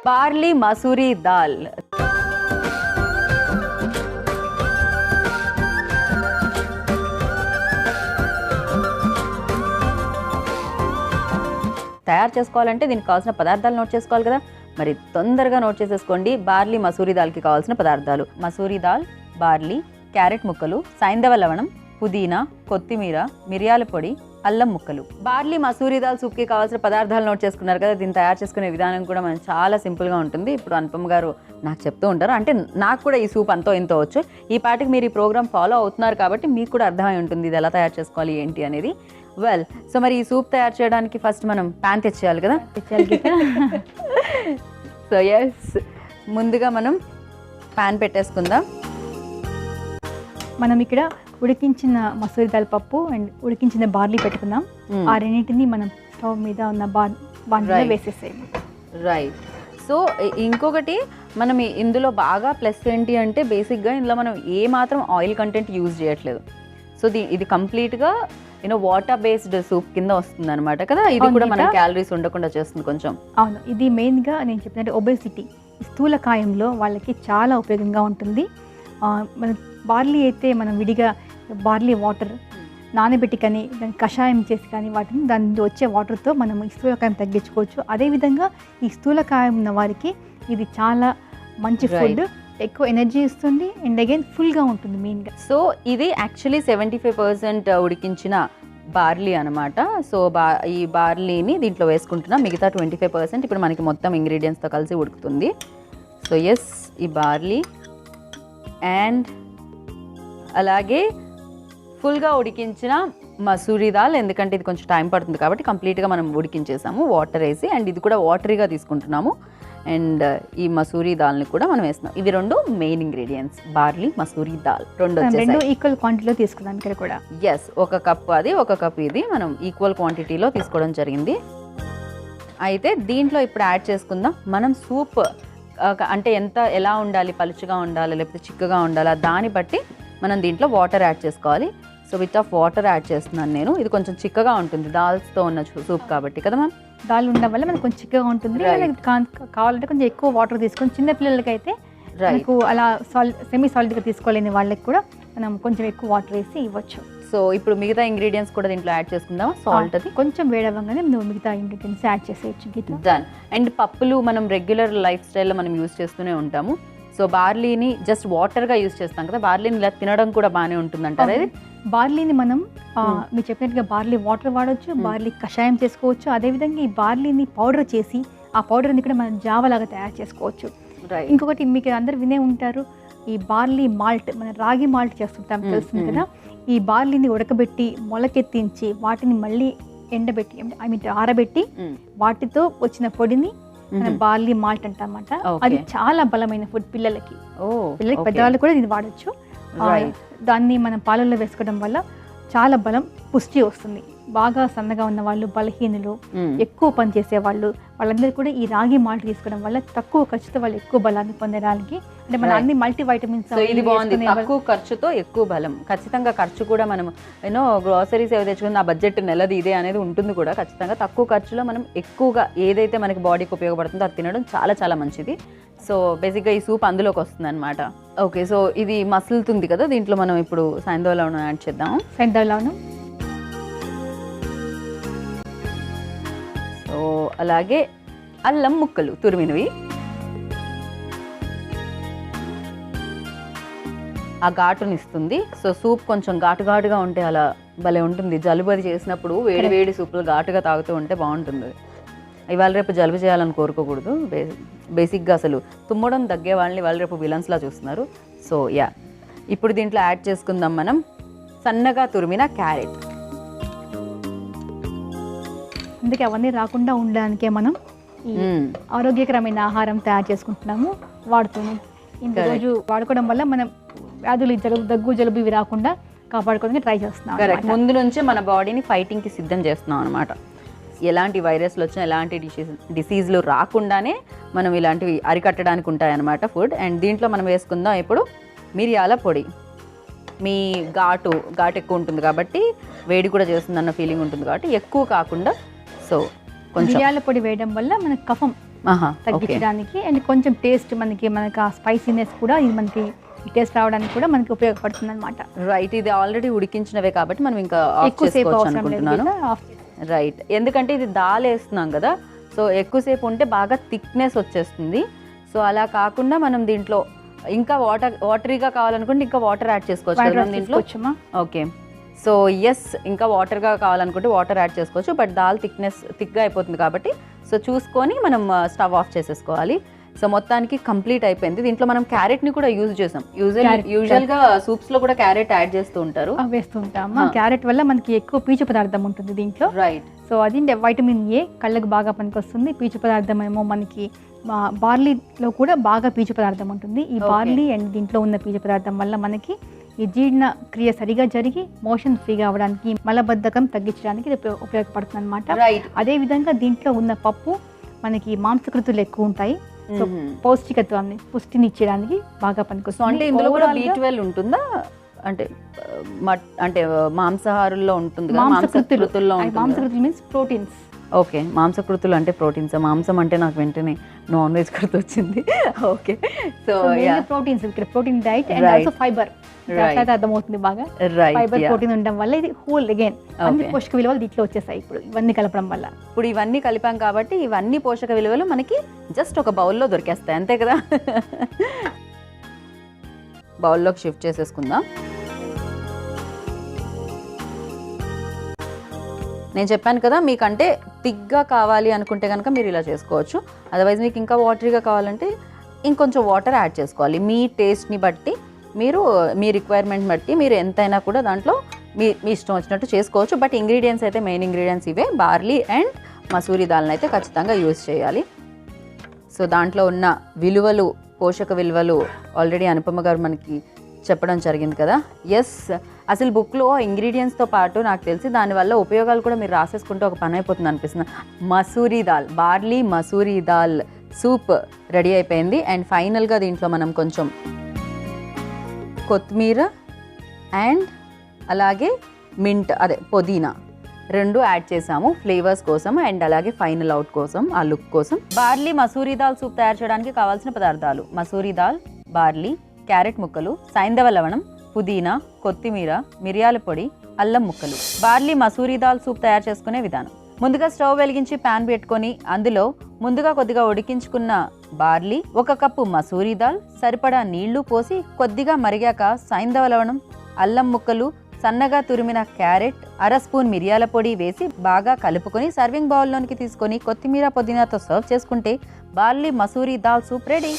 Barley masoor dal. తయారు చేసుకోవాలంటే దీనికి కావాల్సిన పదార్థాలు నోట్ చేసుకోవాలి కదా, మరి తొందరగా నోట్ చేసేసుకోండి. బార్లీ మసూరి దాల్కి కావాల్సిన పదార్థాలు: మసూరి దాల్, బార్లీ, క్యారెట్ ముక్కలు, సైంధవ లవణం, పుదీనా, కొత్తిమీర, మిరియాల పొడి, అల్లం ముక్కలు. బార్లీ మసూరి దాల్ సూప్కి కావాల్సిన పదార్థాలు నోట్ చేసుకున్నారు కదా. దీన్ని తయారు చేసుకునే విధానం కూడా మనం చాలా సింపుల్గా ఉంటుంది. ఇప్పుడు అనుపమ్ గారు నాకు చెప్తూ ఉంటారు, అంటే నాకు కూడా ఈ సూప్ అంతో ఇంతో వచ్చు. ఈ పాటికి మీరు ఈ ప్రోగ్రామ్ ఫాలో అవుతున్నారు కాబట్టి మీకు కూడా అర్థమై ఉంటుంది ఇది ఎలా తయారు చేసుకోవాలి ఏంటి అనేది. వెల్, సో మరి ఈ సూప్ తయారు చేయడానికి ఫస్ట్ మనం ప్యాన్ తెచ్చేయాలి కదా. సో ఎస్, ముందుగా మనం ప్యాన్ పెట్టేసుకుందాం. మనం ఇక్కడ ఉడికించిన మసూరి దాల్ పప్పు అండ్ ఉడికించిన బార్లీ పెట్టుకుందాం. ఆ రెండింటిని మనం స్టవ్ మీద ఉన్న బాండీలో వేసేసేయాలి. రైట్. సో ఇంకొకటి మనం ఇందులో బాగా ప్లస్ ఏంటి అంటే బేసిక్గా ఇందులో మనం ఏ మాత్రం ఆయిల్ కంటెంట్ యూజ్ చేయట్లేదు. సో ఇది కంప్లీట్గా వాటర్ బేస్డ్ సూప్ కింద వస్తుంది అనమాట కదా. ఇది కూడా మన క్యాలరీస్ ఉండకుండా చేస్తుంది కొంచెం. అవును, ఇది మెయిన్గా నేను చెప్పినట్టు ఒబేసిటీ, స్థూలకాయంలో వాళ్ళకి చాలా ఉపయోగంగా ఉంటుంది. మన బార్లీ అయితే మనం విడిగా బార్లీ వాటర్ నానబెట్టి కానీ దాన్ని కషాయం చేసి కానీ వాటిని దాని వచ్చే వాటర్తో మనం ఈ స్థూలకాయం తగ్గించుకోవచ్చు. అదేవిధంగా ఈ స్థూలకాయం ఉన్న వారికి ఇది చాలా మంచి ఫుడ్, ఎక్కువ ఎనర్జీ ఇస్తుంది అండ్ అగైన్ ఫుల్గా ఉంటుంది మెయిన్గా. సో ఇది యాక్చువల్లీ 75% ఉడికించిన బార్లీ అనమాట. సో ఈ బార్లీని దీంట్లో వేసుకుంటున్నా, మిగతా 25% ఇప్పుడు మనకి మొత్తం ఇంగ్రీడియంట్స్తో కలిసి ఉడుకుతుంది. సో ఎస్, ఈ బార్లీ అండ్ అలాగే ఫుల్గా ఉడికించిన మసూరి దాల్, ఎందుకంటే ఇది కొంచెం టైం పడుతుంది కాబట్టి కంప్లీట్గా మనం ఉడికించేసాము వాటర్ వేసి. అండ్ ఇది కూడా వాటరీగా తీసుకుంటున్నాము. అండ్ ఈ మసూరి దాల్ని కూడా మనం వేస్తున్నాం. ఇవి రెండు main ingredients, barley masoor dal రెండు ఈక్వల్ క్వాంటిటీలో తీసుకున్నాం ఇక్కడ కూడా. ఎస్, ఒక కప్పు అది, ఒక కప్పు ఇది, మనం ఈక్వల్ క్వాంటిటీలో తీసుకోవడం జరిగింది. అయితే దీంట్లో ఇప్పుడు యాడ్ చేసుకుందాం మనం సూప్. అంటే ఎలా ఉండాలి, పలుచగా ఉండాలి లేకపోతే చిక్కగా ఉండాలా, దాన్ని బట్టి మనం దీంట్లో వాటర్ యాడ్ చేసుకోవాలి. So with of water add చేస్తున్నాను నేను. ఇది కొంచెం చిక్కగా ఉంటుంది దాల్స్తో ఉన్న సూప్ కాబట్టి కదా మ్యామ్. దాల్ ఉండడం వల్ల మనకు కొంచెం చిక్కగా ఉంటుంది. కావాలంటే కొంచెం ఎక్కువ వాటర్ తీసుకొని, చిన్న పిల్లలకి అయితే మనకు అలా సెమీ సాలిడ్గా తీసుకోలేని వాళ్ళకి కూడా మనం కొంచెం ఎక్కువ వాటర్ వేసి ఇవ్వచ్చు. సో ఇప్పుడు మిగతా ఇంగ్రీడియంట్స్ కూడా దీంట్లో యాడ్ చేసుకుందాం. సాల్ట్ అది కొంచెం వేడవగానే నువ్వు మిగతా ఇంగ్రీడియంట్స్ యాడ్ చేసేయచ్చు. డన్. అండ్ పప్పులు మనం రెగ్యులర్ లైఫ్ స్టైల్లో మనం యూజ్ చేస్తూనే ఉంటాము. సో బార్లీని జస్ట్ వాటర్గా యూజ్ చేస్తాం కదా, బార్లీని ఇలా తినడం కూడా బాగానే ఉంటుంది అంటారు. అది బార్లీని మనం మీరు చెప్పినట్టుగా బార్లీ వాటర్ వాడవచ్చు, బార్లీ కషాయం చేసుకోవచ్చు. అదేవిధంగా ఈ బార్లీని పౌడర్ చేసి ఆ పౌడర్ని కూడా మనం జావలాగా తయారు చేసుకోవచ్చు. ఇంకొకటి మీకు అందరు వినే ఉంటారు, ఈ బార్లీ మాల్ట్, మన రాగి మాల్ట్ చేస్తుంటాం తెలుస్తుంది కదా. ఈ బార్లీని ఉడకబెట్టి మొలకెత్తించి వాటిని మళ్ళీ ఎండబెట్టి ఆరబెట్టి వాటితో వచ్చిన పొడిని బార్లీ మాల్ట్ అంటామట. అది చాలా బలమైన ఫుడ్ పిల్లలకి. పెద్దవాళ్ళు కూడా దీన్ని వాడచ్చు. దాన్ని మనం పాలల్లో వేసుకోవడం వల్ల చాలా బలం, పుష్టి వస్తుంది. బాగా సన్నగా ఉన్న వాళ్ళు, బలహీనులు, ఎక్కువ పని చేసే వాళ్ళందరూ కూడా ఈ రాగి మాల్ట్ తీసుకోవడం వల్ల తక్కువ ఖర్చుతో వాళ్ళు ఎక్కువ బలాన్ని పొందడానికి, అంటే మన అన్ని మల్టీ వైటమిన్స్. ఇది బాగుంది, తక్కువ ఖర్చుతో ఎక్కువ బలం. ఖచ్చితంగా ఖర్చు కూడా మనం గ్రోసరీస్ ఏవి తెచ్చుకుని ఆ బడ్జెట్ నెలది ఇదే అనేది ఉంటుంది కూడా. ఖచ్చితంగా తక్కువ ఖర్చులో మనం ఎక్కువగా ఏదైతే మనకి బాడీకి ఉపయోగపడుతుందో అది తినడం చాలా చాలా మంచిది. సో బేసిక్గా ఈ సూప్ అందులోకి వస్తుంది అనమాట. ఓకే, సో ఇది మసులుతుంది కదా, దీంట్లో మనం ఇప్పుడు సైంధవ లవణం యాడ్ చేద్దాం. సైంధవ లవణం, సో అలాగే అల్లం ముక్కలు తురిమినవి. ఆ ఘాటునిస్తుంది. సో సూప్ కొంచెం ఘాటుగా ఉంటే అలా భలే ఉంటుంది. జలుబు అది చేసినప్పుడు వేడి వేడి సూపులు ఘాటుగా తాగుతూ ఉంటే బాగుంటుంది. ఇవాళ రేపు జలుబు చేయాలని కోరుకోకూడదు. బేసిక్గా అసలు తుమ్మడం తగ్గే వాళ్ళని ఇవాళ రేపు విలన్స్లా చూస్తున్నారు. సో యా, ఇప్పుడు దీంట్లో యాడ్ చేసుకుందాం మనం సన్నగా తురిమిన క్యారెట్. అందుకే అవన్నీ రాకుండా ఉండడానికే మనం ఈ ఆరోగ్యకరమైన ఆహారం తయారు చేసుకుంటున్నాము, వాడుతున్నాం. ఇంత రోజు వాడుకోవడం వల్ల మనం వ్యాధులు, దగ్గు జలుబు ఇవి రాకుండా కాపాడుకోవడానికి ట్రై చేస్తున్నాం. కరెక్ట్, ముందు నుంచే మన బాడీని ఫైటింగ్కి సిద్ధం చేస్తున్నాం అనమాట. ఎలాంటి వైరస్లు వచ్చినా, ఎలాంటి డిసీజ్లు రాకుండానే మనం ఇలాంటివి అరికట్టడానికి ఉంటాయన్నమాట ఫుడ్. అండ్ దీంట్లో మనం వేసుకుందాం ఇప్పుడు మిరియాల పొడి. మీ ఘాటు ఎక్కువ ఉంటుంది కాబట్టి, వేడి కూడా చేస్తుంది అన్న ఫీలింగ్ ఉంటుంది కాబట్టి ఎక్కువ కాకుండా. సో కొంచెం మిరియాల పొడి వేయడం వల్ల మన కఫం ఆహా, ఓకే. తగ్గించడానికి అండ్ కొంచెం టేస్ట్ మనకి ఆ స్పైసీనెస్ కూడా ఇది మనకి టేస్ట్ రావడానికి కూడా మనకి ఉపయోగపడుతుంది అనమాట. రైట్, ఇది ఆల్రెడీ ఉడికించినవే కాబట్టి మనం ఇంకా ఆఫ్ ఎక్కువసేపు చేసుకోవచ్చు అవసరం లేదు అనుకుంటున్నాను. కదా, ఆఫ్ రైట్, ఎందుకంటే ఇది దాల్ వేస్తున్నాం కదా, సో ఎక్కువసేపు ఉంటే బాగా థిక్నెస్ వచ్చేస్తుంది. సో అలా కాకుండా మనం దీంట్లో ఇంకా వాటరీగా కావాలనుకుంటే ఇంకా వాటర్ యాడ్ చేసుకోవచ్చు కదా మనం దీంట్లో. చేసుకోవచ్చమ్మా. ఓకే, సో ఎస్, ఇంకా వాటర్గా కావాలనుకుంటే వాటర్ యాడ్ చేసుకోవచ్చు. బట్ దాల్ థిక్గా అయిపోతుంది కాబట్టి సో చూసుకొని మనం స్టవ్ ఆఫ్ చేసేసుకోవాలి. సో మొత్తానికి కంప్లీట్ అయిపోయింది. దీంట్లో మనం క్యారెట్ని కూడా యూజ్ చేసాం. యూజువల్గా సూప్స్లో కూడా క్యారెట్ యాడ్ చేస్తూ ఉంటారు. వేస్తూ ఉంటాము. క్యారెట్ వల్ల మనకి ఎక్కువ పీచు పదార్థం ఉంటుంది దీంట్లో. రైట్, సో అది వైటమిన్ ఏ కళ్ళకు బాగా పనికొస్తుంది. పీచు పదార్థం ఏమో మనకి బార్లీలో కూడా బాగా పీచు పదార్థం ఉంటుంది. ఈ బార్లీ అండ్ దీంట్లో ఉన్న పీచు పదార్థం వల్ల మనకి ఈ జీర్ణ క్రియ సరిగా జరిగి మోషన్ ఫ్రీగా అవ్వడానికి, మలబద్ధకం తగ్గించడానికి ఇది ఉపయోగపడుతుంది అనమాట. అదే విధంగా దీంట్లో ఉన్న పప్పు మనకి మాంసకృతులు ఎక్కువ ఉంటాయి. సో పౌష్టికత్వాన్ని, పుష్టిని ఇచ్చడానికి బాగా పనికొస్తుంది. అంటే ఇందులో కూడా B12 ఉంటుందా? అంటే అంటే మాంసాహారుల్లో ఉంటుంది కదా, మాంసకృతుల్లో ఉంటుంది. మాంసకృతులు మీన్స్ ప్రోటీన్స్. ఓకే, మాంసకృతులు అంటే ప్రోటీన్స్. మాంసం అంటే నాకు వెంటనే నాన్ వెజ్ గుర్తొచ్చింది. ఓకే, సో ప్రోటీన్స్, ఇక్కడ protein diet and also fibre అర్థమవుతుంది బాగా. ఫైబర్ ప్రోటీన్ ఉండడం వల్ల ఇది హోల్ అగైన్ అన్ని పోషక విలువలు దీంట్లో వచ్చేసాయి ఇప్పుడు ఇవన్నీ కలపడం వల్ల. ఇప్పుడు ఇవన్నీ కలిపాం కాబట్టి ఇవన్నీ పోషక విలువలు మనకి జస్ట్ ఒక బౌల్లో దొరికేస్తాయి, అంతే కదా. బౌల్లోకి షిఫ్ట్ చేసేసుకుందాం. నేను చెప్పాను కదా, మీకంటే థిక్గా కావాలి అనుకుంటే కనుక మీరు ఇలా చేసుకోవచ్చు. అదర్వైజ్ మీకు ఇంకా వాటరీగా కావాలంటే ఇంకొంచెం వాటర్ యాడ్ చేసుకోవాలి. మీ టేస్ట్ని బట్టి మీరు, మీ రిక్వైర్మెంట్ బట్టి మీరు ఎంతైనా కూడా దాంట్లో మీ ఇష్టం వచ్చినట్టు చేసుకోవచ్చు. బట్ ఇంగ్రీడియంట్స్ అయితే మెయిన్ ఇంగ్రీడియంట్స్ ఇవే, బార్లీ అండ్ మసూరి దాల్ని అయితే ఖచ్చితంగా యూజ్ చేయాలి. సో దాంట్లో ఉన్న విలువలు, పోషక విలువలు ఆల్రెడీ అనుపమ గారు మనకి చెప్పడం జరిగింది కదా. ఎస్, అసలు బుక్లో ఇంగ్రీడియంట్స్తో పాటు నాకు తెలిసి దానివల్ల ఉపయోగాలు కూడా మీరు రాసేసుకుంటే ఒక పని అయిపోతుంది అనిపిస్తుంది. Masoor dal, barley masoor dal soup ready అయిపోయింది. అండ్ ఫైనల్గా దీంట్లో మనం కొంచెం కొత్తిమీర అండ్ అలాగే మింట్, అదే పుదీనా రెండు యాడ్ చేసాము ఫ్లేవర్స్ కోసం అండ్ అలాగే ఫైనల్ అవుట్ కోసం, ఆ లుక్ కోసం. బార్లీ మసూరి దాల్ సూప్ తయారు చేయడానికి కావాల్సిన పదార్థాలు: మసూరి దాల్, బార్లీ, క్యారెట్ ముక్కలు, సైంధవ లవణం, పుదీనా, కొత్తిమీర, మిరియాల పొడి, అల్లం ముక్కలు. బార్లీ మసూరి దాల్ సూప్ తయారు చేసుకునే విధానం: ముందుగా స్టవ్ వెలిగించి ప్యాన్ పెట్టుకొని అందులో ముందుగా కొద్దిగా ఉడికించుకున్న బార్లీ, 1 కప్పు మసూరి దాల్, సరిపడా నీళ్లు పోసి కొద్దిగా మరిగాక సైంధవ లవణం, అల్లం ముక్కలు, సన్నగా తురిమిన క్యారెట్, 1/2 స్పూన్ మిరియాల పొడి వేసి బాగా కలుపుకొని సర్వింగ్ బౌల్లోనికి తీసుకొని కొత్తిమీర పుదీనాతో సర్వ్ చేసుకుంటే barley masoor dal soup ready.